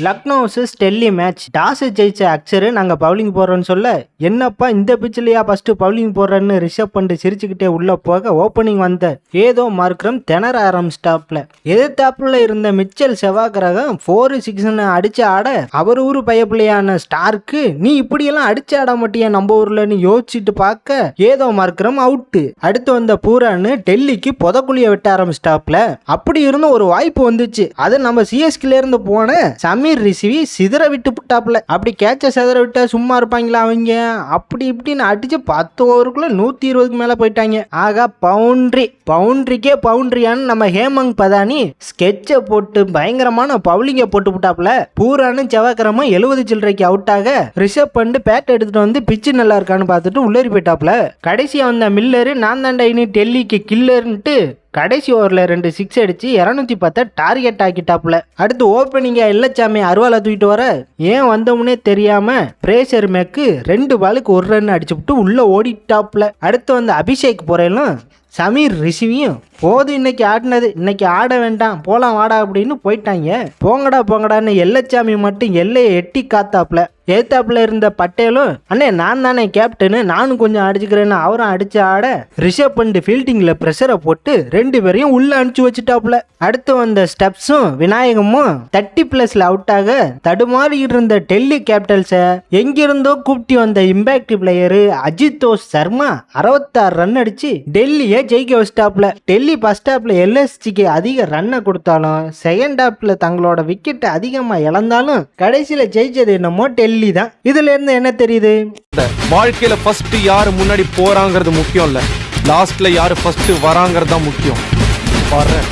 Lucknow vs Delhi match. Toss ஜெயிச்ச அக்ஷர் நாங்க bowling போடுறோம்னு சொல்ல, என்னப்பா இந்த பிச்சிலையா ஃபர்ஸ்ட் பவுலிங் போடுறேன்னு ரிஷப் பண்ட் சிரிச்சுக்கிட்டே உள்ள போக ஓப்பனிங் வந்த ஏதோ மார்க்ரம் திணற ஆரம்பிச்சிட்டாப்ல. எதிர்த்தாப்புல இருந்த மிச்சல் செவ்வாய்க்கிரகம் 4-6 அடிச்சு ஆட, அவர் ஊரு பயப்பிள்ளையான ஸ்டார்க்கு நீ இப்படியெல்லாம் அடிச்சு ஆட மாட்டியா நம்ம ஊர்லன்னு யோசிச்சுட்டு பார்க்க ஏதோ மார்க்ரம் அவுட்டு. அடுத்து வந்த பூரான்னு டெல்லிக்கு புதக்குழிய விட்ட ஆரம்பிச்சிட்டாப்ல. அப்படி இருந்த ஒரு வாய்ப்பு வந்துச்சு, அது நம்ம சிஎஸ்கேல இருந்து போன சமீர் ரிஷவி சிதற விட்டு புட்டாப்ல. அப்படி கேட்ச சிதற விட்டா சும்மா இருப்பாங்களா அவங்க? அப்படி இப்படின்னு அடிச்சு 10 ஓவருக்குள்ள 120க்கு மேல போயிட்டாங்க. ஆகா பவுண்டரிக்கே பவுண்டரியான்னு நம்ம ஹேமங் பதானி ஸ்கெட்சை போட்டு பயங்கரமான பவுலிங்க போட்டு புட்டாப்ல. பூரான்னு செவ்வாய்க்கிரமா 70 சில்லறைக்கு அவுட் ஆக ரிஷப் பண்ட் பேட் எடுத்துட்டு வந்து பிச்சு நல்லா இருக்கான்னு பார்த்துட்டு உள்ளேறி போயிட்டாப்ல. கடைசியா வந்த மில்லரு நான் தாண்டா இனி டெல்லிக்கு கில்லர்ன்ட்டு கடைசி ஓவரில் 2 6 அடிச்சு 210 டார்கெட் ஆக்கிட்டாப்புல. அடுத்து ஓப்பனிங்கா இல்லச்சாமி அருவாலை தூக்கிட்டு வர ஏன் வந்தோம்னே தெரியாம பிரேசர் மேக்கு 2 பாலுக்கு 1 ரன் அடிச்சுட்டு உள்ள ஓடிட்டாப்புல. அடுத்து வந்து அபிஷேக் போறேலும் சமீர் ரிஷவியும் போது இன்னைக்கு ஆடினது, இன்னைக்கு ஆட வேண்டாம் போலாம் வாடா அப்படின்னு போயிட்டாங்க. போங்கடான்னு எல்லச்சாமி மட்டும் எல்லையை எட்டி காத்தாப்புல. ஏத்தாப்புல இருந்த பட்டேலும் அண்ணே நான் தானே கேப்டனு நானும் கொஞ்சம் அடிச்சுக்கிறேன்னு அவரும் அடிச்சு ஆட ரிஷப் பண்ட் ஃபீல்டிங்ல பிரஷரை போட்டு 2 பேரையும் உள்ள அனுப்பிச்சு வச்சுட்டாப்புல. அடுத்து வந்த ஸ்டெப்ஸும் விநாயகமும் 30+ அவுட் ஆக தடுமாறி இருந்த டெல்லி கேபிட்டல்ஸ எங்கிருந்தோ கூப்பிட்டு வந்த இம்பாக்ட் பிளேயரு அஜிதோஷ் சர்மா 66 ரன் அடிச்சு டெல்லியை ஜெயிக்க வச்சிட்டாப்புல. டெல்லி ஃபர்ஸ்ட் ஹாப்ல எல்எஸ்ஜிக்கு அதிக ரன்னை கொடுத்தாலும் செகண்ட் ஹாப்ல தங்களோட விக்கெட் அதிகமா இழந்தாலும் கடைசியில ஜெயிச்சது என்னமோ டெல்லி தான். இதுல இருந்து என்ன தெரியுது? வாழ்க்கையில ஃபர்ஸ்ட் யாரு முன்னாடி போறாங்கிறது முக்கியம் இல்ல, லாஸ்ட்ல யாரு ஃபர்ஸ்ட் வராங்கிறது தான் முக்கியம்.